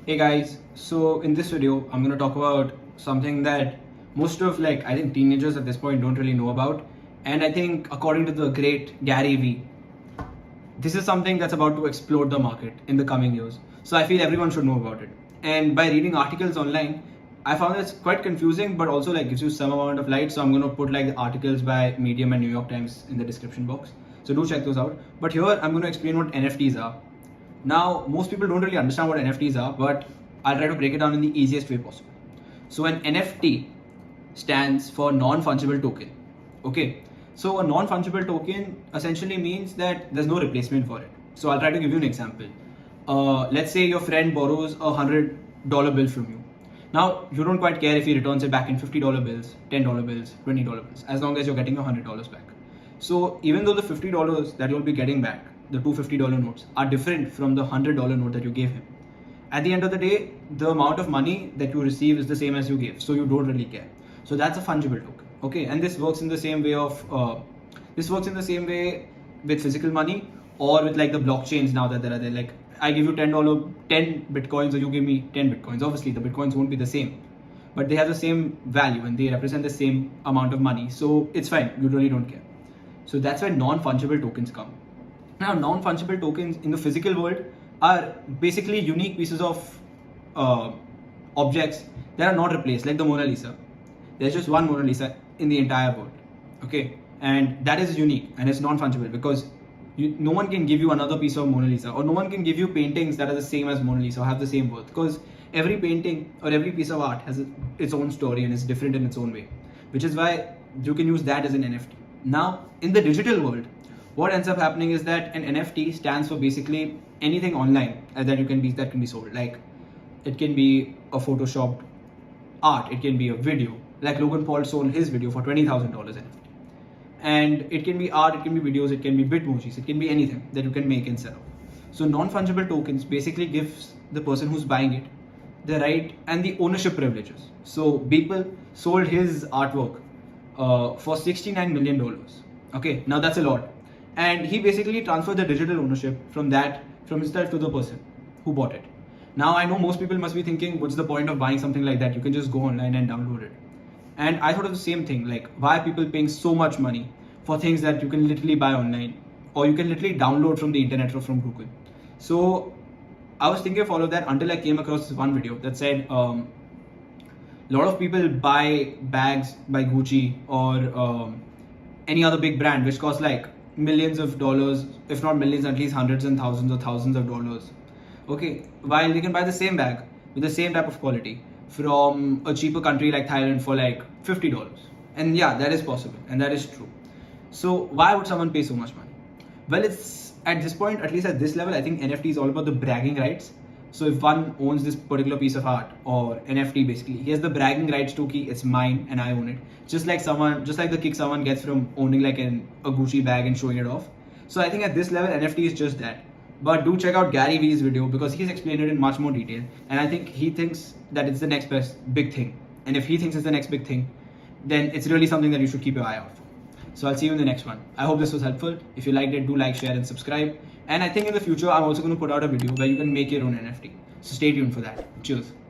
Hey guys, so in this video, I'm gonna talk about something that most of I think teenagers at this point don't really know about. And I think according to the great Gary Vee, this is something that's about to explode the market in the coming years. So I feel everyone should know about it. And by reading articles online, I found it's quite confusing, but also gives you some amount of light. So I'm gonna put the articles by Medium and New York Times in the description box. So do check those out. But here I'm gonna explain what NFTs are. Now, most people don't really understand what NFTs are, but I'll try to break it down in the easiest way possible. So, an NFT stands for non-fungible token. Okay, so a non-fungible token essentially means that there's no replacement for it. So, I'll try to give you an example. Let's say your friend borrows $100 bill from you. Now, you don't quite care if he returns it back in $50 bills, $10 bills, $20 bills, as long as you're getting your $100 back. So, even though the $50 that you'll be getting back, the two $50 notes, are different from the $100 note that you gave him, at the end of the day, the amount of money that you receive is the same as you gave, so you don't really care. So that's a fungible token. Okay, and this works in the same way with physical money, or with the blockchains now that there are there. Like, I give you $10 bitcoins, or you give me 10 bitcoins. Obviously, the bitcoins won't be the same, but they have the same value and they represent the same amount of money. So it's fine. You really don't care. So that's where non-fungible tokens come. Now, non-fungible tokens in the physical world are basically unique pieces of objects that are not replaced, like the Mona Lisa. There's just one Mona Lisa in the entire world, okay? And that is unique and it's non-fungible because no one can give you another piece of Mona Lisa, or no one can give you paintings that are the same as Mona Lisa or have the same worth, because every painting or every piece of art has its own story and is different in its own way, which is why you can use that as an NFT. Now, in the digital world, what ends up happening is that an NFT stands for basically anything online that can be sold. Like, it can be a photoshopped art, it can be a video. Like Logan Paul sold his video for $20,000 NFT. And it can be art, it can be videos, it can be bitmojis, it can be anything that you can make and sell. So non-fungible tokens basically gives the person who's buying it the right and the ownership privileges. So Beeple sold his artwork for $69 million. Okay, now that's a lot. And he basically transferred the digital ownership from himself to the person who bought it. Now, I know most people must be thinking, what's the point of buying something like that? You can just go online and download it. And I thought of the same thing, like, why are people paying so much money for things that you can literally buy online, or you can literally download from the internet or from Google? So I was thinking of all of that until I came across this one video that said a lot of people buy bags by Gucci or any other big brand which costs millions of dollars, if not millions, at least hundreds and thousands or thousands of dollars. Okay, while they can buy the same bag with the same type of quality from a cheaper country like Thailand for $50. And yeah, that is possible and that is true. So why would someone pay so much money? Well, it's at this point, at least at this level, I think NFT is all about the bragging rights. So if one owns this particular piece of art or NFT, basically, he has the bragging rights to it's mine and I own it. Just like the kick someone gets from owning a Gucci bag and showing it off. So I think at this level, NFT is just that. But do check out Gary Vee's video because he's explained it in much more detail. And I think he thinks that it's the next best big thing. And if he thinks it's the next big thing, then it's really something that you should keep your eye out for. So I'll see you in the next one. I hope this was helpful. If you liked it, do like, share, and subscribe. And I think in the future, I'm also going to put out a video where you can make your own NFT. So stay tuned for that. Cheers.